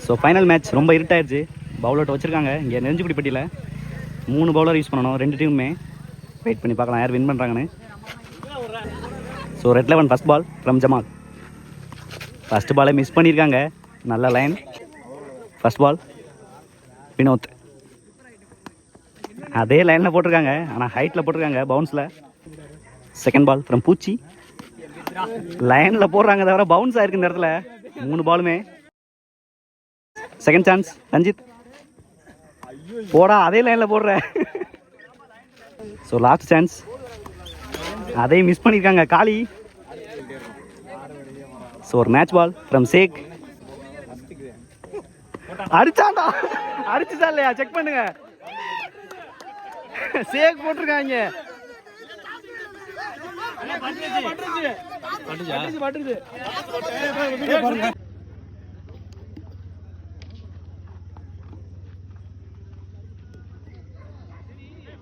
So final match ரொம்ப இருட்டாயிருச்சு. Pavul out வச்சுருக்காங்க இங்கே நெஞ்சுக்குடிப்பட்டியில். 3 பவுலர் யூஸ் பண்ணணும் 2 டீமுமே. வெயிட் பண்ணி பார்க்கலாம் யார் வின் பண்ணுறாங்கன்னு. So red 11 first ball from Jamal. First பாலை மிஸ் பண்ணியிருக்காங்க. நல்ல லைன். ஃபஸ்ட் பால் வினோத். அதே லைனில் போட்டிருக்காங்க, ஆனால் ஹைட்டில் போட்டிருக்காங்க பவுன்ஸில். செகண்ட் பால் ஃப்ரம் பூச்சி. லைனில் போடுறாங்க தவிர பவுன்ஸ் ஆயிருக்கு இந்த இடத்துல. 3 பாலுமே. Second chance Ranjith. போடா, அதே லைனில் போடுற. ஸோ லாஸ்ட் சான்ஸ், அதையும் மிஸ் பண்ணியிருக்காங்க காளி. ஸோ ஒரு மேட்ச் பால் ஃப்ரம் சேக். அடிச்சாண்டா, அடிச்சுச்சா இல்லையா செக் பண்ணுங்க. சேக் போட்டிருக்காங்க.